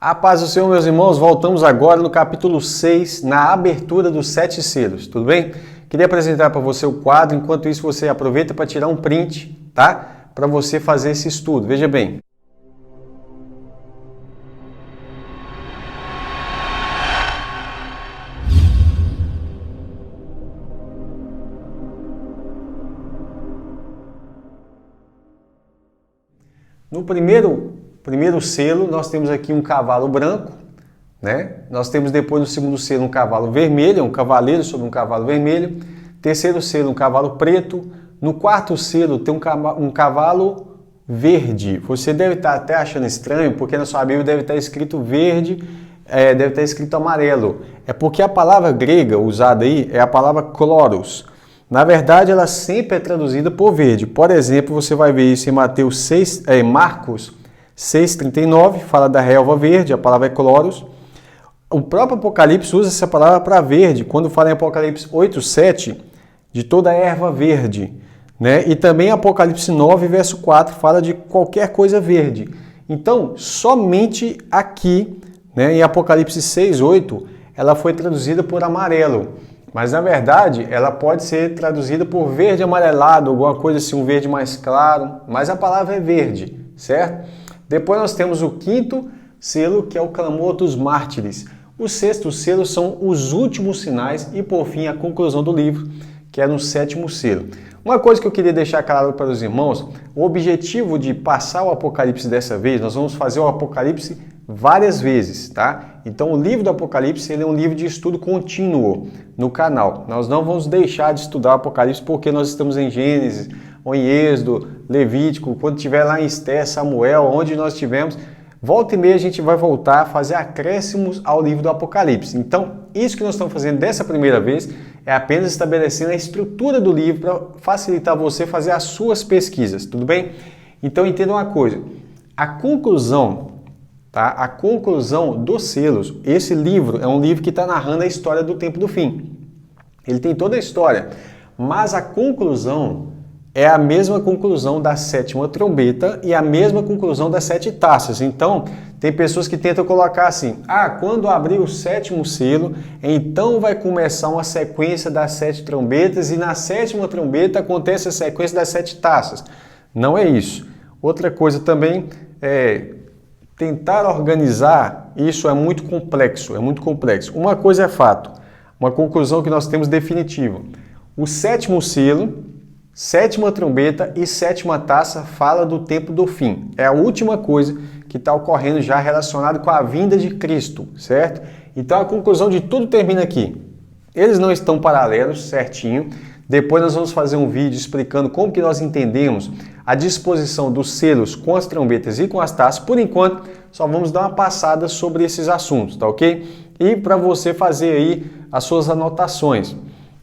A paz do Senhor, meus irmãos, voltamos agora no capítulo 6, na abertura dos 7 selos, tudo bem? Queria apresentar para você o quadro, enquanto isso você aproveita para tirar um print, tá? Para você fazer esse estudo, veja bem. No primeiro selo, nós temos aqui um cavalo branco, né? Nós temos depois no segundo selo um cavalo vermelho, um cavaleiro sobre um cavalo vermelho. Terceiro selo, um cavalo preto. No quarto selo tem um cavalo verde. Você deve estar até achando estranho, porque na sua Bíblia deve estar escrito verde, deve estar escrito amarelo. É porque a palavra grega usada aí é a palavra chloros. Na verdade, ela sempre é traduzida por verde. Por exemplo, você vai ver isso em Marcos 6,39, fala da relva verde, a palavra é chloros. O próprio Apocalipse usa essa palavra para verde, quando fala em Apocalipse 8,7, de toda a erva verde. Né? E também Apocalipse 9, verso 4, fala de qualquer coisa verde. Então, somente aqui, né, em Apocalipse 6,8, ela foi traduzida por amarelo. Mas, na verdade, ela pode ser traduzida por verde amarelado, alguma coisa assim, um verde mais claro. Mas a palavra é verde, certo? Depois nós temos o quinto selo, que é o clamor dos mártires. O sexto selo são os últimos sinais e, por fim, a conclusão do livro, que é no sétimo selo. Uma coisa que eu queria deixar claro para os irmãos, o objetivo de passar o Apocalipse dessa vez, nós vamos fazer o Apocalipse várias vezes, tá? Então o livro do Apocalipse ele é um livro de estudo contínuo no canal. Nós não vamos deixar de estudar o Apocalipse porque nós estamos em Gênesis, ou em Êxodo, Levítico, quando estiver lá em Esté, Samuel, onde nós estivermos, volta e meia a gente vai voltar a fazer acréscimos ao livro do Apocalipse. Então, isso que nós estamos fazendo dessa primeira vez é apenas estabelecendo a estrutura do livro para facilitar você fazer as suas pesquisas, tudo bem? Então, entenda uma coisa, a conclusão dos selos, esse livro é um livro que está narrando a história do tempo do fim. Ele tem toda a história, mas a conclusão é a mesma conclusão da sétima trombeta e a mesma conclusão das 7 taças. Então, tem pessoas que tentam colocar assim, quando abrir o sétimo selo, então vai começar uma sequência das 7 trombetas e na sétima trombeta acontece a sequência das 7 taças. Não é isso. Outra coisa também é tentar organizar, isso é muito complexo, Uma coisa é fato, uma conclusão que nós temos definitiva. O sétimo selo, sétima trombeta e sétima taça fala do tempo do fim. É a última coisa que está ocorrendo já relacionado com a vinda de Cristo, certo? Então a conclusão de tudo termina aqui. Eles não estão paralelos, certinho. Depois nós vamos fazer um vídeo explicando como que nós entendemos a disposição dos selos com as trombetas e com as taças. Por enquanto, só vamos dar uma passada sobre esses assuntos, tá ok? E para você fazer aí as suas anotações.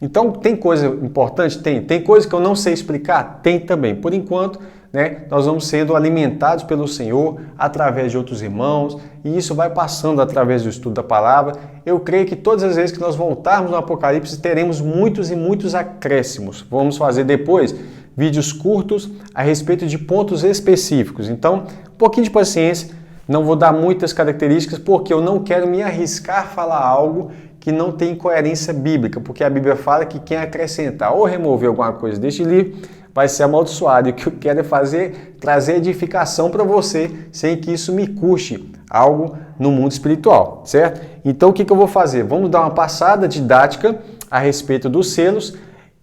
Então, tem coisa importante? Tem. Tem coisa que eu não sei explicar? Tem também. Por enquanto, né, nós vamos sendo alimentados pelo Senhor através de outros irmãos e isso vai passando através do estudo da palavra. Eu creio que todas as vezes que nós voltarmos no Apocalipse teremos muitos e muitos acréscimos. Vamos fazer depois vídeos curtos a respeito de pontos específicos. Então, um pouquinho de paciência, não vou dar muitas características porque eu não quero me arriscar a falar algo que não tem coerência bíblica, porque a Bíblia fala que quem acrescentar ou remover alguma coisa deste livro vai ser amaldiçoado. E o que eu quero é trazer edificação para você, sem que isso me custe algo no mundo espiritual, certo? Então o que eu vou fazer? Vamos dar uma passada didática a respeito dos selos.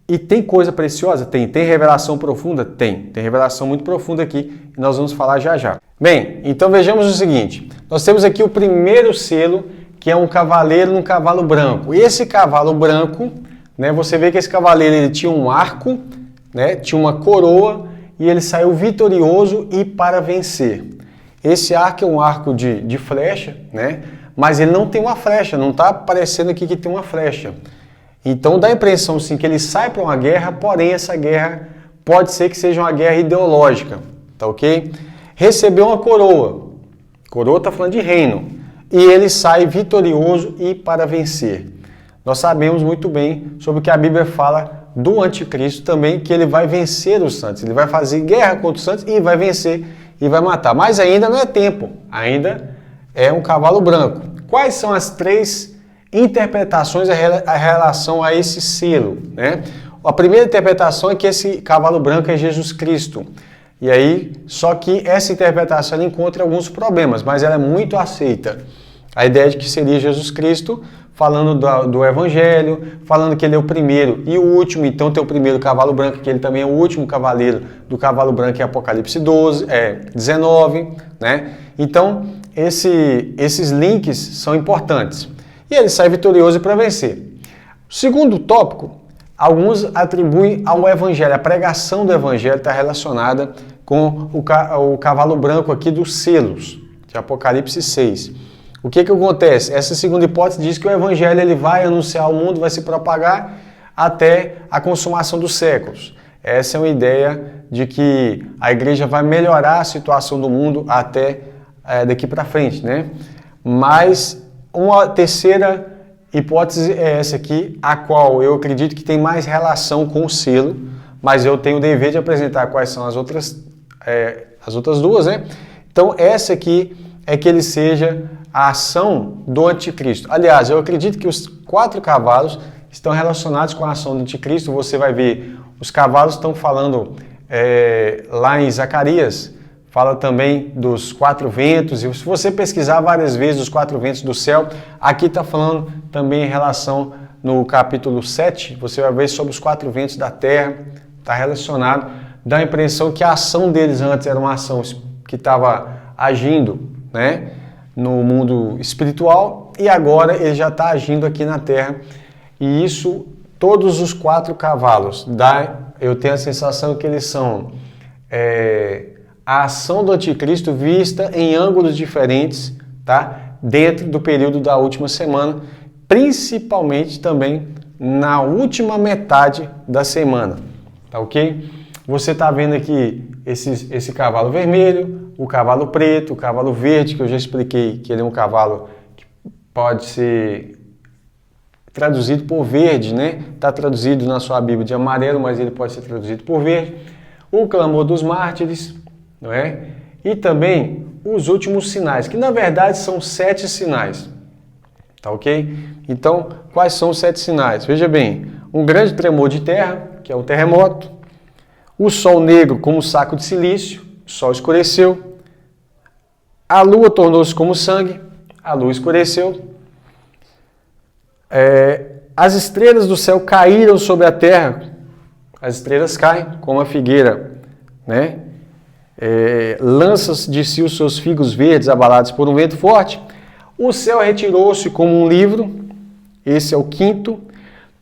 E tem coisa preciosa? Tem. Tem revelação profunda? Tem. Tem revelação muito profunda aqui e nós vamos falar já já. Bem, então vejamos o seguinte. Nós temos aqui o primeiro selo, que é um cavaleiro num cavalo branco. E esse cavalo branco, né, você vê que esse cavaleiro ele tinha um arco, né, tinha uma coroa e ele saiu vitorioso e para vencer. Esse arco é um arco de flecha, né, mas ele não tem uma flecha, não está aparecendo aqui que tem uma flecha. Então dá a impressão sim, que ele sai para uma guerra, porém essa guerra pode ser que seja uma guerra ideológica, tá ok? Recebeu uma coroa, coroa está falando de reino, e ele sai vitorioso e para vencer. Nós sabemos muito bem sobre o que a Bíblia fala do anticristo também, que ele vai vencer os santos, ele vai fazer guerra contra os santos e vai vencer e vai matar. Mas ainda não é tempo, ainda é um cavalo branco. Quais são as três interpretações a relação a esse selo, né? A primeira interpretação é que esse cavalo branco é Jesus Cristo. E aí, só que essa interpretação ela encontra alguns problemas, mas ela é muito aceita. A ideia de que seria Jesus Cristo, falando do Evangelho, falando que ele é o primeiro e o último, então tem o primeiro cavalo branco, que ele também é o último cavaleiro do cavalo branco em Apocalipse 19, né? Então, esses links são importantes. E ele sai vitorioso para vencer. O segundo tópico, alguns atribuem ao Evangelho, a pregação do Evangelho está relacionada com o cavalo branco aqui dos selos, de Apocalipse 6. O que acontece? Essa segunda hipótese diz que o Evangelho ele vai anunciar ao mundo, vai se propagar até a consumação dos séculos. Essa é uma ideia de que a igreja vai melhorar a situação do mundo até daqui para frente, né? Mas uma terceira hipótese é essa aqui, a qual eu acredito que tem mais relação com o selo, mas eu tenho o dever de apresentar quais são as outras duas, né? Então, essa aqui é que ele seja a ação do anticristo. Aliás, eu acredito que os 4 cavalos estão relacionados com a ação do anticristo. Você vai ver, os cavalos estão falando lá em Zacarias, fala também dos 4 ventos, e se você pesquisar várias vezes os 4 ventos do céu, aqui está falando também em relação, no capítulo 7, você vai ver sobre os 4 ventos da terra, está relacionado, dá a impressão que a ação deles antes era uma ação que estava agindo, né, no mundo espiritual, e agora ele já está agindo aqui na terra, e isso, todos os 4 cavalos, eu tenho a sensação que eles são a ação do anticristo vista em ângulos diferentes, tá? Dentro do período da última semana, principalmente também na última metade da semana, tá ok? Você está vendo aqui esse cavalo vermelho, o cavalo preto, o cavalo verde, que eu já expliquei que ele é um cavalo que pode ser traduzido por verde, né? Está traduzido na sua Bíblia de amarelo, mas ele pode ser traduzido por verde. O clamor dos mártires, não é? E também os últimos sinais, que na verdade são 7 sinais, tá ok? Então, quais são os 7 sinais? Veja bem, um grande tremor de terra, que é um terremoto, o sol negro como um saco de silício, o sol escureceu, a lua tornou-se como sangue, a lua escureceu, as estrelas do céu caíram sobre a terra, as estrelas caem como a figueira, né? Lança de si os seus figos verdes abalados por um vento forte, o céu retirou-se como um livro, esse é o 5º,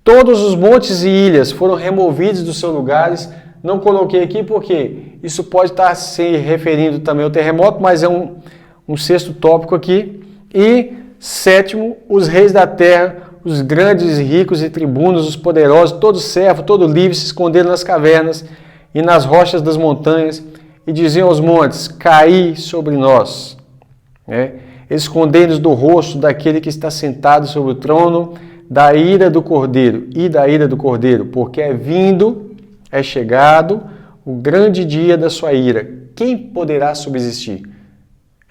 todos os montes e ilhas foram removidos dos seus lugares, não coloquei aqui porque isso pode estar se referindo também ao terremoto, mas é um 6º tópico aqui, e 7º, os reis da terra, os grandes, ricos e tribunos, os poderosos, todo servo, todo livre se esconderam nas cavernas e nas rochas das montanhas, e diziam aos montes, caí sobre nós. Escondei-nos do rosto daquele que está sentado sobre o trono, da ira do Cordeiro e da ira do Cordeiro, porque é chegado o grande dia da sua ira. Quem poderá subsistir?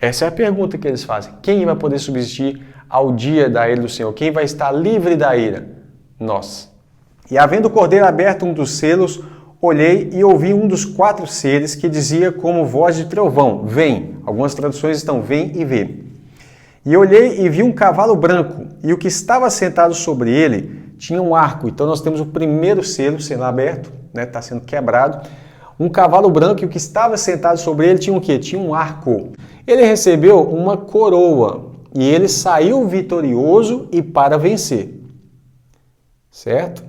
Essa é a pergunta que eles fazem. Quem vai poder subsistir ao dia da ira do Senhor? Quem vai estar livre da ira? Nós. E havendo o Cordeiro aberto um dos selos, olhei e ouvi um dos 4 seres que dizia como voz de trovão, vem. Algumas traduções estão vem e vê. E olhei e vi um cavalo branco, e o que estava sentado sobre ele tinha um arco. Então nós temos o primeiro selo sendo aberto, né, está sendo quebrado. Um cavalo branco, e o que estava sentado sobre ele tinha o quê? Tinha um arco. Ele recebeu uma coroa, e ele saiu vitorioso e para vencer. Certo?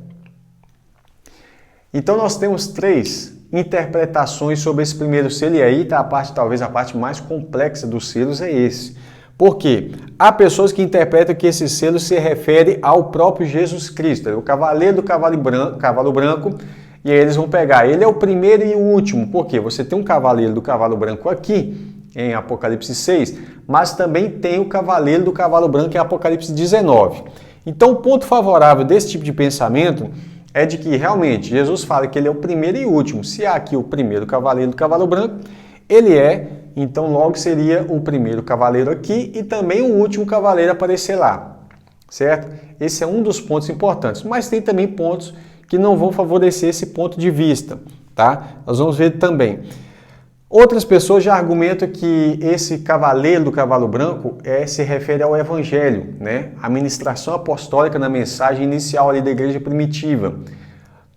Então nós temos 3 interpretações sobre esse primeiro selo, e aí está talvez a parte mais complexa dos selos é esse. Por quê? Há pessoas que interpretam que esse selo se refere ao próprio Jesus Cristo, o cavaleiro do cavalo branco, e aí eles vão pegar, ele é o primeiro e o último, porque você tem um cavaleiro do cavalo branco aqui, em Apocalipse 6, mas também tem o cavaleiro do cavalo branco em Apocalipse 19. Então o ponto favorável desse tipo de pensamento é de que realmente Jesus fala que ele é o primeiro e o último. Se há aqui o primeiro cavaleiro do cavalo branco, ele é Então logo seria o primeiro cavaleiro aqui e também o último cavaleiro aparecer lá, certo? Esse é um dos pontos importantes, mas tem também pontos que não vão favorecer esse ponto de vista, tá? Nós vamos ver também. Outras pessoas já argumentam que esse cavaleiro do cavalo branco se refere ao Evangelho, né? A ministração apostólica na mensagem inicial ali da igreja primitiva.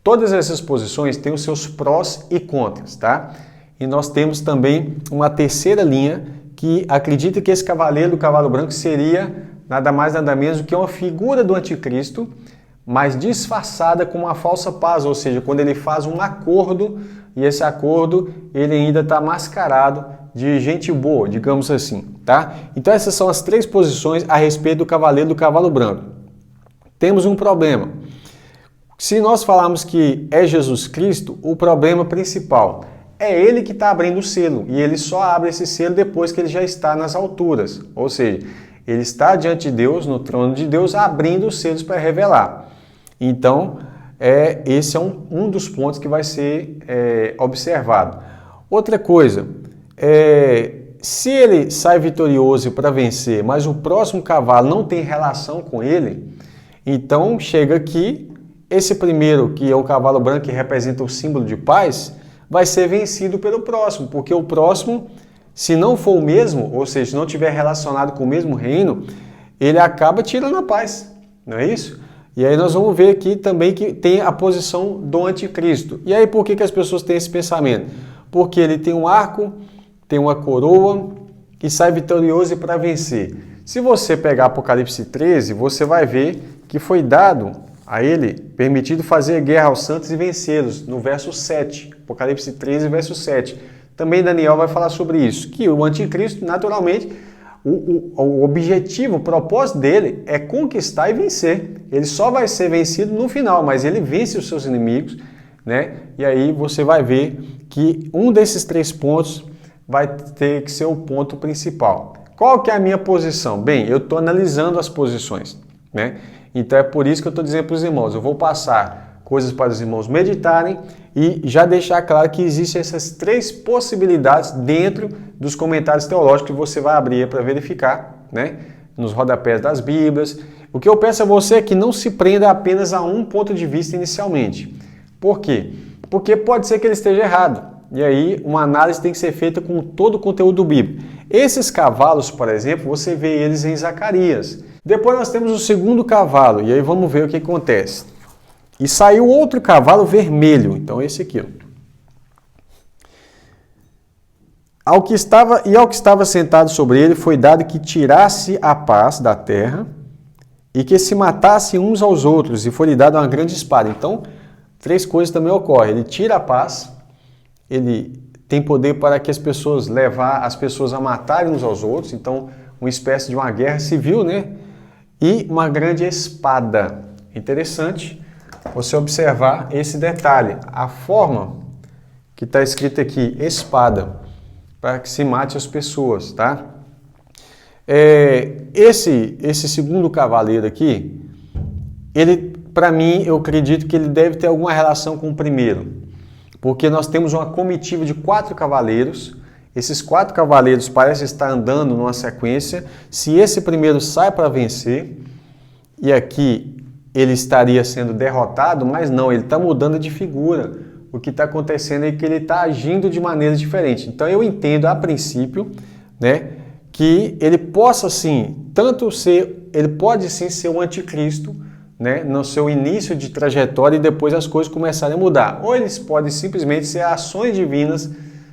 Todas essas posições têm os seus prós e contras, tá? E nós temos também uma terceira linha que acredita que esse cavaleiro do cavalo branco seria nada mais nada menos do que uma figura do anticristo, mas disfarçada com uma falsa paz, ou seja, quando ele faz um acordo e esse acordo ele ainda está mascarado de gente boa, digamos assim, tá? Então essas são as três posições a respeito do cavaleiro do cavalo branco. Temos um problema. Se nós falarmos que é Jesus Cristo, o problema principal é ele que está abrindo o selo e ele só abre esse selo depois que ele já está nas alturas, ou seja, ele está diante de Deus, no trono de Deus, abrindo os selos para revelar. Então, esse é um dos pontos que vai ser observado. Outra coisa, se ele sai vitorioso para vencer, mas o próximo cavalo não tem relação com ele, então chega aqui, esse primeiro, que é o cavalo branco, que representa o símbolo de paz, vai ser vencido pelo próximo, porque o próximo, se não for o mesmo, ou seja, se não tiver relacionado com o mesmo reino, ele acaba tirando a paz, não é isso? E aí nós vamos ver aqui também que tem a posição do anticristo. E aí por que as pessoas têm esse pensamento? Porque ele tem um arco, tem uma coroa e sai vitorioso para vencer. Se você pegar Apocalipse 13, você vai ver que foi dado a ele permitido fazer guerra aos santos e vencê-los, no verso 7. Apocalipse 13, verso 7. Também Daniel vai falar sobre isso, que o anticristo, naturalmente, o objetivo, o propósito dele é conquistar e vencer. Ele só vai ser vencido no final, mas ele vence os seus inimigos, né? E aí você vai ver que um desses três pontos vai ter que ser o ponto principal. Qual que é a minha posição? Bem, eu estou analisando as posições, né? Então é por isso que eu estou dizendo para os irmãos, eu vou passar coisas para os irmãos meditarem e já deixar claro que existem essas três possibilidades dentro dos comentários teológicos que você vai abrir para verificar, né? Nos rodapés das Bíblias. O que eu peço a você é que não se prenda apenas a um ponto de vista inicialmente. Por quê? Porque pode ser que ele esteja errado. E aí uma análise tem que ser feita com todo o conteúdo bíblico. Esses cavalos, por exemplo, você vê eles em Zacarias. Depois nós temos o segundo cavalo, e aí vamos ver o que acontece. E saiu outro cavalo vermelho, então esse aqui. Ao que estava sentado sobre ele foi dado que tirasse a paz da terra e que se matassem uns aos outros, e foi lhe dado uma grande espada. Então, três coisas também ocorrem. Ele tira a paz, ele tem poder para que levar as pessoas a matarem uns aos outros, então uma espécie de uma guerra civil, né? E uma grande espada. Interessante você observar esse detalhe. A forma que está escrita aqui, espada, para que se mate as pessoas, tá? Esse segundo cavaleiro aqui, ele, para mim, eu acredito que ele deve ter alguma relação com o primeiro, porque nós temos uma comitiva de 4 cavaleiros. Esses 4 cavaleiros parecem estar andando numa sequência. Se esse primeiro sai para vencer, e aqui ele estaria sendo derrotado, mas não, ele está mudando de figura. O que está acontecendo é que ele está agindo de maneira diferente. Então eu entendo a princípio, né, que ele possa sim, ele pode sim ser o anticristo, né, no seu início de trajetória e depois as coisas começarem a mudar. Ou eles podem simplesmente ser ações divinas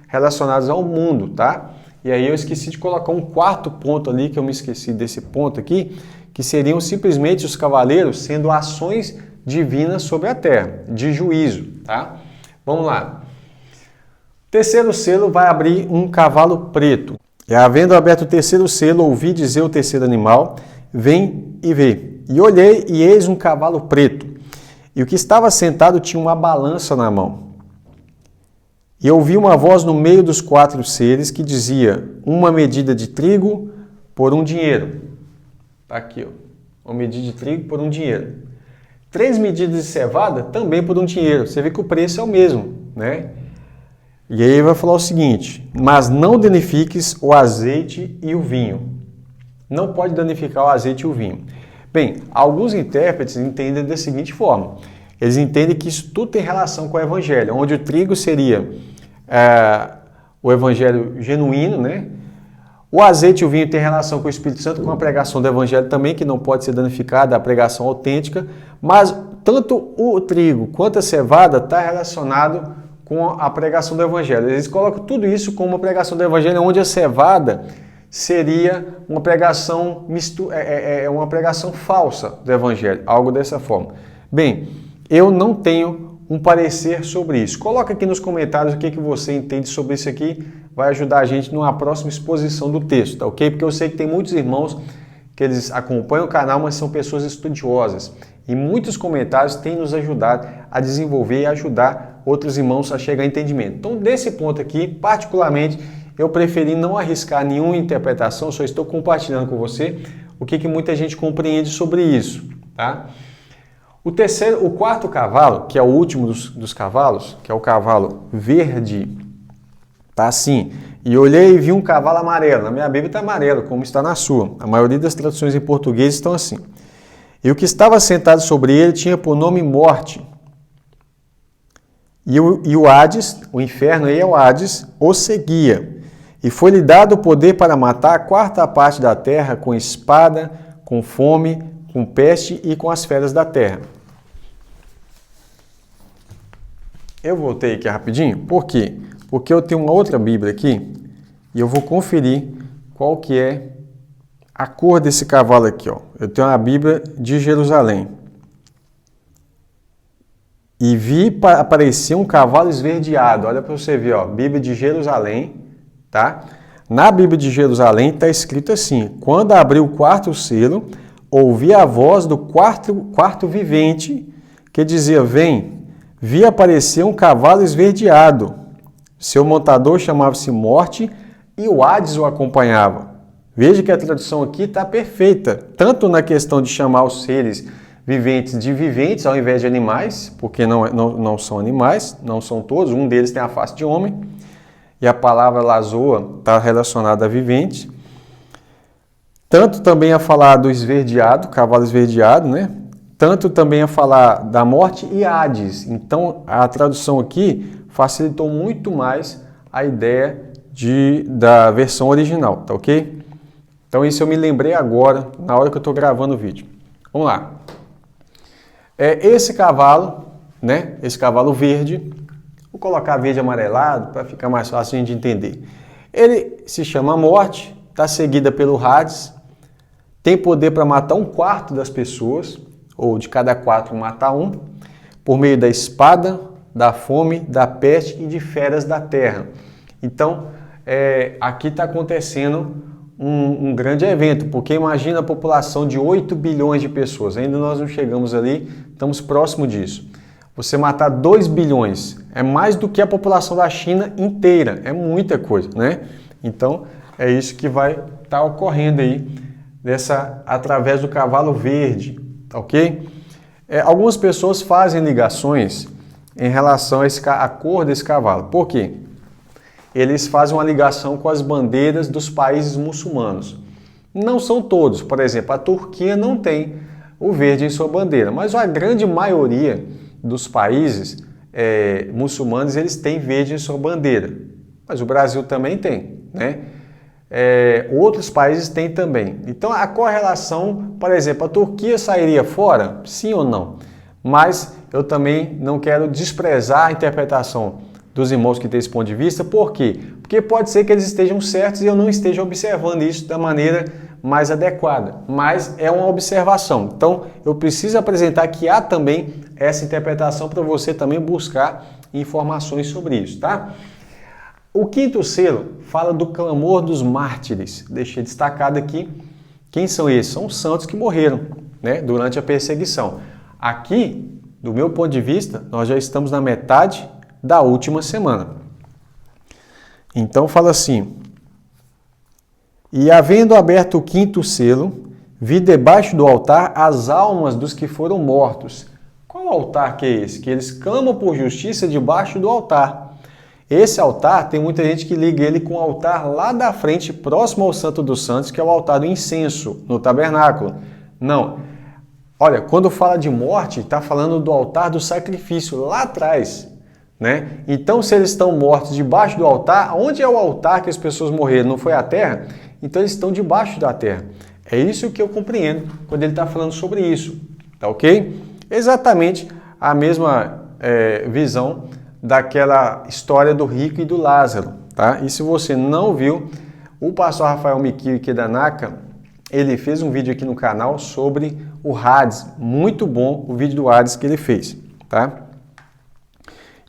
relacionadas ao mundo, tá? E aí eu esqueci de colocar um quarto ponto ali, que eu me esqueci desse ponto aqui, que seriam simplesmente os cavaleiros sendo ações divinas sobre a terra, de juízo, tá? Vamos lá. Terceiro selo vai abrir um cavalo preto. E havendo aberto o terceiro selo, ouvi dizer o terceiro animal, vem e vê. E olhei, e eis um cavalo preto. E o que estava sentado tinha uma balança na mão. E ouvi uma voz no meio dos 4 seres que dizia, uma medida de trigo por um dinheiro. Está aqui, ó. Uma medida de trigo por um dinheiro. 3 medidas de cevada também por um dinheiro. Você vê que o preço é o mesmo, né? E aí vai falar o seguinte: mas não danifiques o azeite e o vinho. Não pode danificar o azeite e o vinho. Bem, alguns intérpretes entendem da seguinte forma. Eles entendem que isso tudo tem relação com o evangelho, onde o trigo seria o evangelho genuíno, né? O azeite e o vinho tem relação com o Espírito Santo, com a pregação do evangelho também, que não pode ser danificada, a pregação autêntica, mas tanto o trigo quanto a cevada está relacionado com a pregação do evangelho. Eles colocam tudo isso como uma pregação do evangelho, onde a cevada seria uma pregação uma pregação falsa do evangelho, algo dessa forma. Bem, eu não tenho um parecer sobre isso. Coloca aqui nos comentários o que você entende sobre isso aqui, vai ajudar a gente numa próxima exposição do texto, tá ok? Porque eu sei que tem muitos irmãos que eles acompanham o canal, mas são pessoas estudiosas. E muitos comentários têm nos ajudado a desenvolver e ajudar outros irmãos a chegar a entendimento. Então, desse ponto aqui, particularmente, eu preferi não arriscar nenhuma interpretação, só estou compartilhando com você o que muita gente compreende sobre isso, tá? O quarto cavalo, que é o último dos cavalos, que é o cavalo verde, tá assim. E olhei e vi um cavalo amarelo. Na minha Bíblia está amarelo, como está na sua. A maioria das traduções em português estão assim. E o que estava sentado sobre ele tinha por nome Morte. E o Hades, o inferno aí é o Hades, o seguia. E foi-lhe dado o poder para matar a quarta parte da terra com espada, com fome, com peste e com as feras da terra. Eu voltei aqui rapidinho. Por quê? Porque eu tenho uma outra Bíblia aqui e eu vou conferir qual que é a cor desse cavalo aqui, ó. Eu tenho a Bíblia de Jerusalém. E vi aparecer um cavalo esverdeado. Olha para você ver, ó, Bíblia de Jerusalém, tá? Na Bíblia de Jerusalém está escrito assim: quando abriu o quarto selo, ouvi a voz do quarto vivente que dizia: vem. Vi aparecer um cavalo esverdeado. Seu montador chamava-se Morte e o Hades o acompanhava. Veja que a tradução aqui está perfeita, tanto na questão de chamar os seres viventes de viventes ao invés de animais, porque não são animais, não são todos, um deles tem a face de homem, e a palavra lazoa está relacionada a vivente. Tanto também a falar do esverdeado, cavalo esverdeado, né? Tanto também a falar da morte e Hades. Então, a tradução aqui facilitou muito mais a ideia da versão original, tá ok? Então, isso eu me lembrei agora, na hora que eu estou gravando o vídeo. Vamos lá. Esse cavalo, né? Esse cavalo verde, vou colocar verde amarelado para ficar mais fácil de entender. Ele se chama Morte, está seguida pelo Hades, tem poder para matar 1/4 das pessoas, ou de cada 4 matar um, por meio da espada, da fome, da peste e de feras da terra. Então, aqui está acontecendo um grande evento, porque imagina a população de 8 bilhões de pessoas, ainda nós não chegamos ali, estamos próximo disso. Você matar 2 bilhões é mais do que a população da China inteira, é muita coisa, né? Então, é isso que vai estar ocorrendo aí, através do cavalo verde. Ok? Algumas pessoas fazem ligações em relação à cor desse cavalo. Por quê? Eles fazem uma ligação com as bandeiras dos países muçulmanos. Não são todos. Por exemplo, a Turquia não tem o verde em sua bandeira, mas a grande maioria dos países muçulmanos eles têm verde em sua bandeira. Mas o Brasil também tem, né? Outros países têm também. Então a correlação, por exemplo, a Turquia sairia fora? Sim ou não? Mas eu também não quero desprezar a interpretação dos irmãos que têm esse ponto de vista. Por quê? Porque pode ser que eles estejam certos e eu não esteja observando isso da maneira mais adequada. Mas é uma observação. Então eu preciso apresentar que há também essa interpretação para você também buscar informações sobre isso, tá? O quinto selo fala do clamor dos mártires. Deixei destacado aqui. Quem são esses? São os santos que morreram, né, durante a perseguição. Aqui, do meu ponto de vista, nós já estamos na metade da última semana. Então fala assim: e havendo aberto o quinto selo, vi debaixo do altar as almas dos que foram mortos. Qual altar que é esse? Que eles clamam por justiça debaixo do altar. Esse altar, tem muita gente que liga ele com o altar lá da frente, próximo ao Santo dos Santos, que é o altar do incenso, no tabernáculo. Não. Olha, quando fala de morte, está falando do altar do sacrifício, lá atrás. Né? Então, se eles estão mortos debaixo do altar, onde é o altar que as pessoas morreram? Não foi a terra? Então, eles estão debaixo da terra. É isso que eu compreendo quando ele está falando sobre isso. Tá ok? Exatamente a mesma visão daquela história do rico e do Lázaro. Tá? E se você não viu, o pastor Rafael Mikio Kedanaka, ele fez um vídeo aqui no canal sobre o Hades. Muito bom o vídeo do Hades que ele fez. Tá?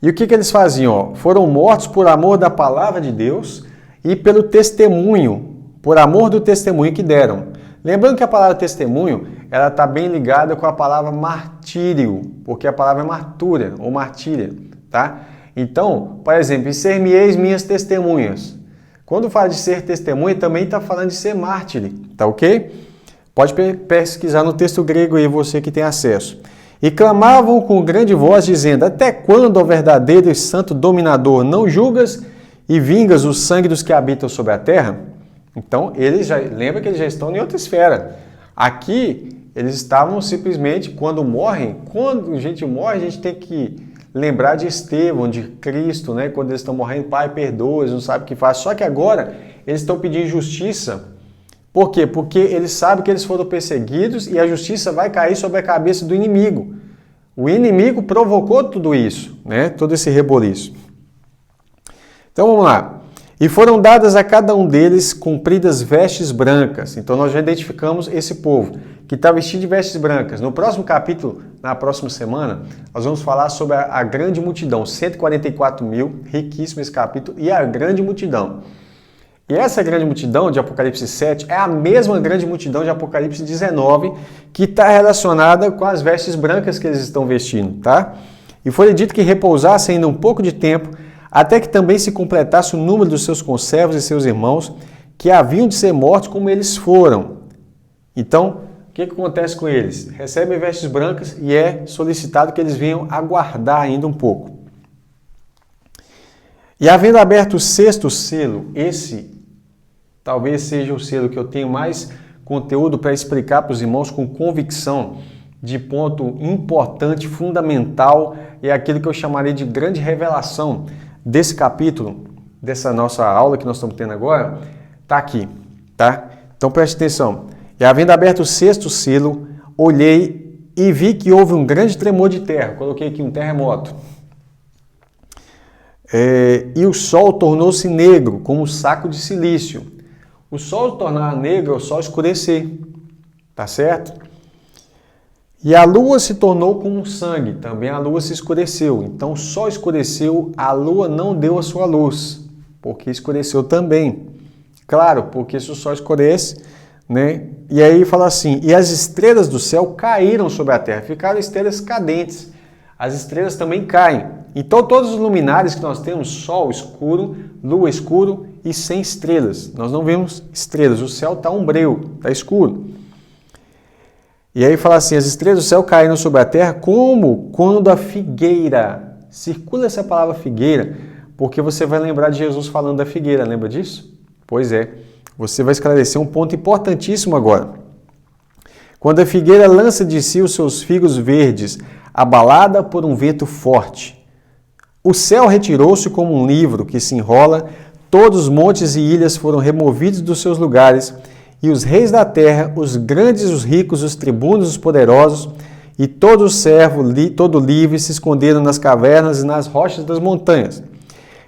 E o que eles faziam? Foram mortos por amor da palavra de Deus e pelo testemunho, por amor do testemunho que deram. Lembrando que a palavra testemunho, ela está bem ligada com a palavra martírio, porque a palavra é martúria ou martíria, tá? Então, por exemplo, ser-me-eis minhas testemunhas. Quando fala de ser testemunha, também está falando de ser mártir, tá ok? Pode pesquisar no texto grego aí, você que tem acesso. E clamavam com grande voz, dizendo: até quando, ó verdadeiro e santo dominador, não julgas e vingas o sangue dos que habitam sobre a terra? Então, lembra que eles já estão em outra esfera. Aqui, eles estavam simplesmente, quando a gente morre, a gente tem que lembrar de Estevão, de Cristo, né? Quando eles estão morrendo, Pai, perdoa, eles não sabem o que faz. Só que agora, eles estão pedindo justiça. Por quê? Porque eles sabem que eles foram perseguidos e a justiça vai cair sobre a cabeça do inimigo. O inimigo provocou tudo isso, né? Todo esse reboliço. Então vamos lá. E foram dadas a cada um deles compridas vestes brancas. Então nós já identificamos esse povo que está vestido de vestes brancas. No próximo capítulo, na próxima semana, nós vamos falar sobre a grande multidão. 144 mil, riquíssimo esse capítulo, e a grande multidão. E essa grande multidão de Apocalipse 7 é a mesma grande multidão de Apocalipse 19 que está relacionada com as vestes brancas que eles estão vestindo, tá? E foi dito que repousasse ainda um pouco de tempo, até que também se completasse o número dos seus conservos e seus irmãos, que haviam de ser mortos como eles foram. Então, o que acontece com eles? Recebem vestes brancas e é solicitado que eles venham aguardar ainda um pouco. E havendo aberto o sexto selo, esse talvez seja o selo que eu tenho mais conteúdo para explicar para os irmãos com convicção, de ponto importante, fundamental, e aquilo que eu chamaria de grande revelação desse capítulo, dessa nossa aula que nós estamos tendo agora, está aqui, tá? Então preste atenção. E havendo aberto o sexto selo, olhei e vi que houve um grande tremor de terra. Coloquei aqui um terremoto. E o sol tornou-se negro, como um saco de silício. O sol tornar negro é o sol escurecer, tá certo? E a lua se tornou como sangue, também a lua se escureceu. Então o sol escureceu, a lua não deu a sua luz, porque escureceu também. Claro, porque se o sol escurece, né? E aí fala assim, e as estrelas do céu caíram sobre a terra, ficaram estrelas cadentes. As estrelas também caem. Então todos os luminares que nós temos, sol escuro, lua escuro e sem estrelas. Nós não vemos estrelas, o céu está umbreu, está escuro. E aí fala assim, as estrelas do céu caíram sobre a terra como quando a figueira. Circula essa palavra figueira, porque você vai lembrar de Jesus falando da figueira, lembra disso? Pois é, você vai esclarecer um ponto importantíssimo agora. Quando a figueira lança de si os seus figos verdes, abalada por um vento forte. O céu retirou-se como um livro que se enrola, todos os montes e ilhas foram removidos dos seus lugares, e os reis da terra, os grandes, os ricos, os tribunos, os poderosos, e todo o servo, todo livre, se esconderam nas cavernas e nas rochas das montanhas.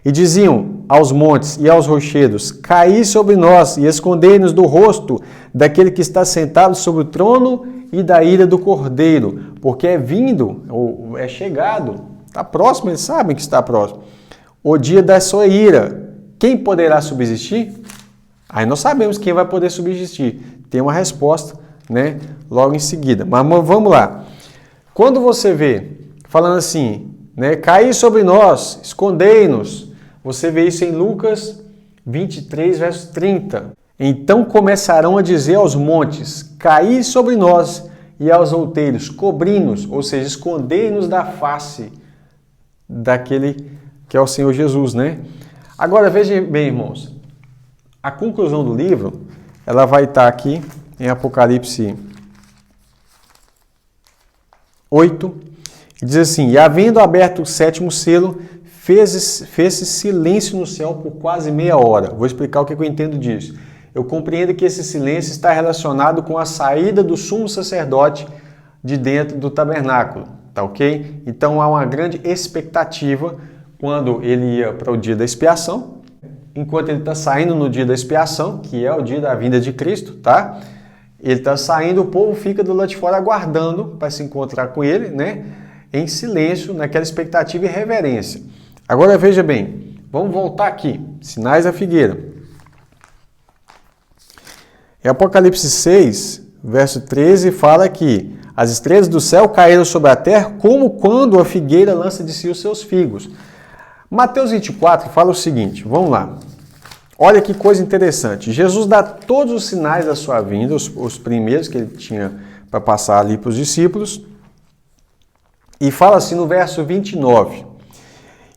E diziam aos montes e aos rochedos, caí sobre nós e escondei-nos do rosto daquele que está sentado sobre o trono e da ira do Cordeiro, porque é vindo, ou é chegado, está próximo, eles sabem que está próximo, o dia da sua ira. Quem poderá subsistir? Aí nós sabemos quem vai poder subsistir. Tem uma resposta, né, logo em seguida. Mas vamos lá. Quando você vê, falando assim, né, caí sobre nós, escondei-nos, você vê isso em Lucas 23, verso 30. Então começarão a dizer aos montes, caí sobre nós, e aos outeiros, cobri-nos, ou seja, escondei-nos da face daquele que é o Senhor Jesus, né? Agora, veja bem, irmãos, a conclusão do livro, ela vai estar aqui em Apocalipse 8, e diz assim: e havendo aberto o sétimo selo, fez-se silêncio no céu por quase meia hora. Vou explicar o que eu entendo disso. Eu compreendo que esse silêncio está relacionado com a saída do sumo sacerdote de dentro do tabernáculo, tá ok? Então há uma grande expectativa quando ele ia para o dia da expiação. Enquanto ele está saindo no dia da expiação, que é o dia da vinda de Cristo, tá? Ele está saindo, o povo fica do lado de fora aguardando para se encontrar com ele, né? Em silêncio, naquela expectativa e reverência. Agora veja bem, vamos voltar aqui, sinais da figueira. Em Apocalipse 6, verso 13, fala que as estrelas do céu caíram sobre a terra como quando a figueira lança de si os seus figos. Mateus 24 fala o seguinte, vamos lá. Olha que coisa interessante. Jesus dá todos os sinais da sua vinda, os primeiros que ele tinha para passar ali para os discípulos. E fala assim no verso 29.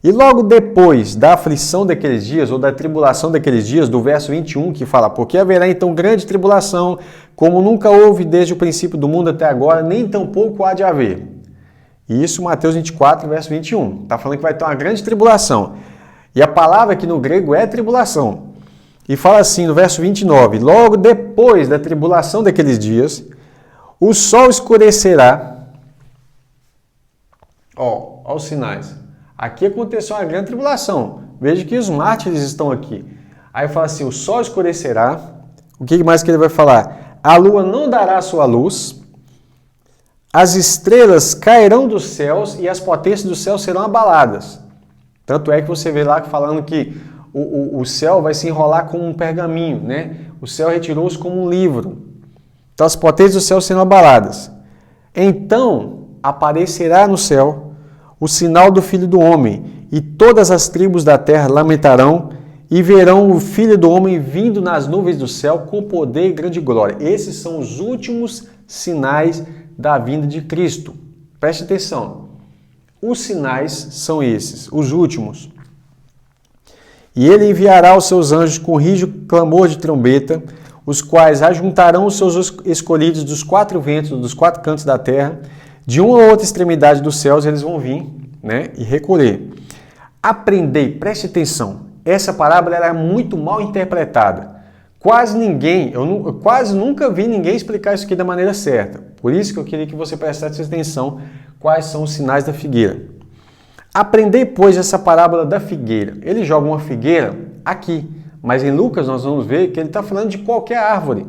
E logo depois da aflição daqueles dias, ou da tribulação daqueles dias, do verso 21, que fala, porque haverá então grande tribulação, como nunca houve desde o princípio do mundo até agora, nem tampouco há de haver. E isso Mateus 24, verso 21. Está falando que vai ter uma grande tribulação. E a palavra aqui no grego é tribulação. E fala assim no verso 29, logo depois da tribulação daqueles dias, o sol escurecerá. Ó os sinais. Aqui aconteceu uma grande tribulação. Veja que os mártires estão aqui. Aí fala assim, o sol escurecerá. O que mais que ele vai falar? A lua não dará sua luz. As estrelas cairão dos céus e as potências do céu serão abaladas. Tanto é que você vê lá falando que o céu vai se enrolar como um pergaminho, né? O céu retirou-se como um livro. Então as potências do céu serão abaladas. Então aparecerá no céu o sinal do Filho do Homem, e todas as tribos da terra lamentarão e verão o Filho do Homem vindo nas nuvens do céu com poder e grande glória. Esses são os últimos sinais da vinda de Cristo. Preste atenção. Os sinais são esses, os últimos. E ele enviará os seus anjos com rígido clamor de trombeta, os quais ajuntarão os seus escolhidos dos quatro ventos, dos quatro cantos da terra. De uma ou outra extremidade dos céus eles vão vir, né, e recolher. Aprendei, preste atenção. Essa parábola era muito mal interpretada. Quase ninguém, eu quase nunca vi ninguém explicar isso aqui da maneira certa. Por isso que eu queria que você prestasse atenção quais são os sinais da figueira. Aprendei, pois, essa parábola da figueira. Ele joga uma figueira aqui, mas em Lucas nós vamos ver que ele está falando de qualquer árvore.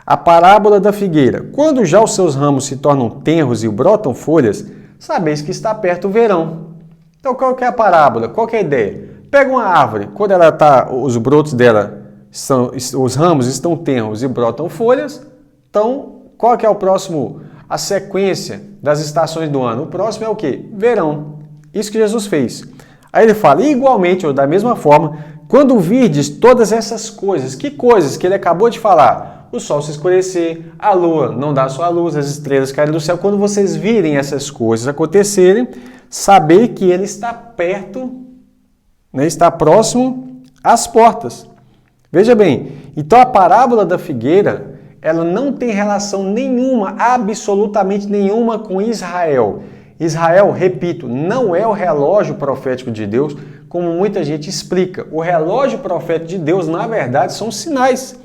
A parábola da figueira. Quando já os seus ramos se tornam tenros e brotam folhas, sabeis que está perto o verão. Então qual que é a parábola? Qual que é a ideia? Pega uma árvore, quando ela tá, os brotos dela, os ramos estão tenros e brotam folhas, então qual que é o próximo, a sequência das estações do ano? O próximo é o quê? Verão. Isso que Jesus fez. Aí ele fala, igualmente, ou da mesma forma, quando virdes todas essas coisas, que coisas que ele acabou de falar? O sol se escurecer, a lua não dá sua luz, as estrelas caírem do céu. Quando vocês virem essas coisas acontecerem, saber que ele está perto, né, está próximo às portas. Veja bem, então a parábola da figueira, ela não tem relação nenhuma, absolutamente nenhuma com Israel. Israel, repito, não é o relógio profético de Deus, como muita gente explica. O relógio profético de Deus, na verdade, são os sinais.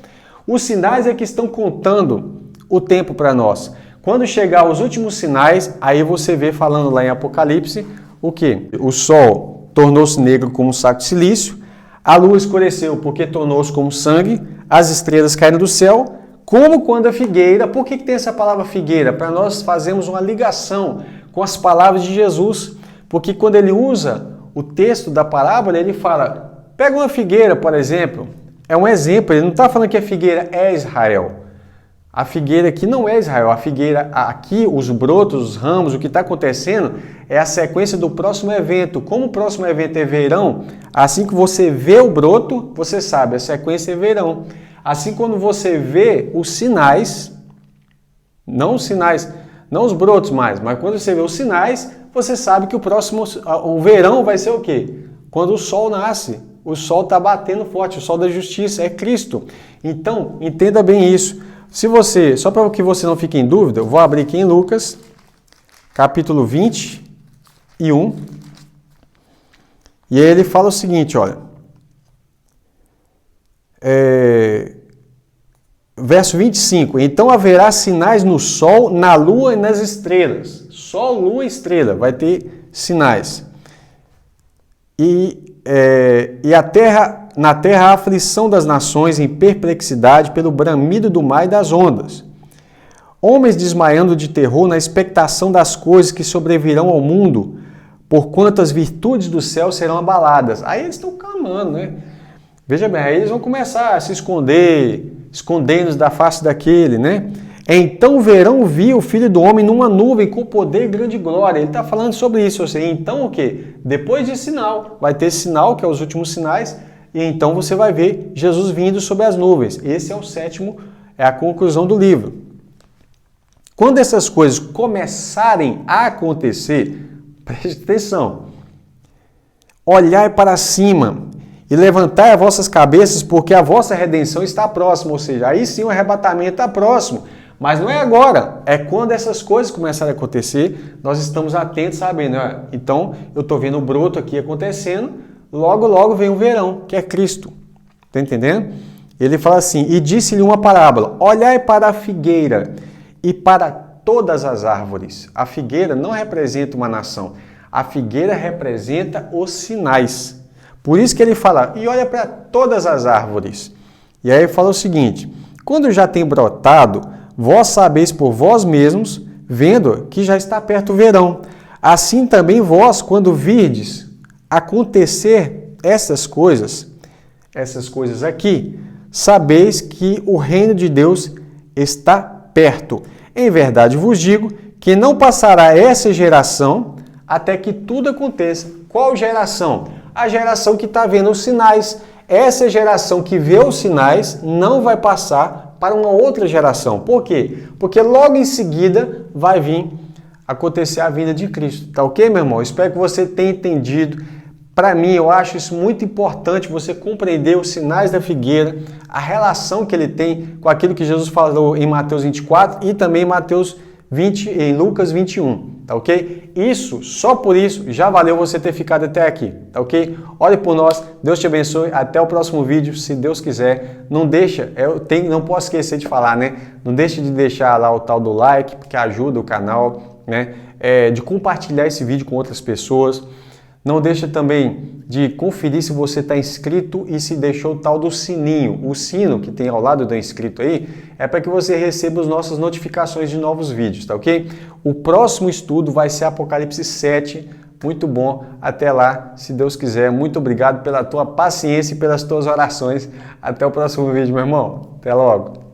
Os sinais é que estão contando o tempo para nós. Quando chegar os últimos sinais, aí você vê falando lá em Apocalipse o quê? O sol tornou-se negro como um saco de silício, a lua escureceu porque tornou-se como sangue, as estrelas caíram do céu, como quando a figueira... Por que tem essa palavra figueira? Para nós fazermos uma ligação com as palavras de Jesus. Porque quando ele usa o texto da parábola, ele fala, pega uma figueira, por exemplo... É um exemplo, ele não está falando que a figueira é Israel. A figueira aqui não é Israel. A figueira aqui, os brotos, os ramos, o que está acontecendo é a sequência do próximo evento. Como o próximo evento é verão, assim que você vê o broto, você sabe, a sequência é verão. Assim quando você vê os sinais, não os brotos mais, mas quando você vê os sinais, você sabe que o verão vai ser o quê? quando o sol nasce. O sol está batendo forte, o sol da justiça é Cristo. Então, entenda bem isso. Se você, só para que você não fique em dúvida, eu vou abrir aqui em Lucas, capítulo 21. E aí ele fala o seguinte, olha. Verso 25. Então haverá sinais no sol, na lua e nas estrelas. Sol, lua e estrela, vai ter sinais. Na terra a aflição das nações em perplexidade pelo bramido do mar e das ondas. Homens desmaiando de terror na expectação das coisas que sobrevirão ao mundo, porquanto as virtudes do céu serão abaladas. Aí eles estão clamando, né? Veja bem, aí eles vão começar a se esconder, escondendo-nos da face daquele, né? Então verão vir o Filho do Homem numa nuvem com poder e grande glória. Ele está falando sobre isso. Ou seja, então o quê? Depois de sinal, vai ter sinal, que é os últimos sinais, e então você vai ver Jesus vindo sobre as nuvens. Esse é o sétimo, é a conclusão do livro. Quando essas coisas começarem a acontecer, preste atenção, olhai para cima e levantai as vossas cabeças, porque a vossa redenção está próxima. Ou seja, aí sim o arrebatamento está próximo. Mas não é agora, é quando essas coisas começarem a acontecer, nós estamos atentos, sabendo. Então, eu estou vendo o broto aqui acontecendo, logo, logo vem o verão, que é Cristo. Está entendendo? Ele fala assim, e disse-lhe uma parábola, olhai para a figueira e para todas as árvores. A figueira não representa uma nação, a figueira representa os sinais. Por isso que ele fala, e olha para todas as árvores. E aí ele fala o seguinte, quando já tem brotado, vós sabeis por vós mesmos, vendo que já está perto o verão. Assim também vós, quando virdes acontecer essas coisas aqui, sabeis que o reino de Deus está perto. Em verdade vos digo que não passará essa geração até que tudo aconteça. Qual geração? A geração que está vendo os sinais. Essa geração que vê os sinais não vai passar para uma outra geração. Por quê? Porque logo em seguida vai vir acontecer a vinda de Cristo. Tá ok, meu irmão? Espero que você tenha entendido. Para mim, eu acho isso muito importante, você compreender os sinais da figueira, a relação que ele tem com aquilo que Jesus falou em Mateus 24 e também em Lucas 21. Tá ok? Isso, só por isso, já valeu você ter ficado até aqui, tá ok? Olhe por nós, Deus te abençoe, até o próximo vídeo, se Deus quiser. Não deixa, não posso esquecer de falar, né? Não deixe de deixar lá o tal do like, porque ajuda o canal, né? De compartilhar esse vídeo com outras pessoas. Não deixa também de conferir se você está inscrito e se deixou o tal do sininho. O sino que tem ao lado do inscrito aí é para que você receba as nossas notificações de novos vídeos, tá ok? O próximo estudo vai ser Apocalipse 7. Muito bom. Até lá, se Deus quiser. Muito obrigado pela tua paciência e pelas tuas orações. Até o próximo vídeo, meu irmão. Até logo.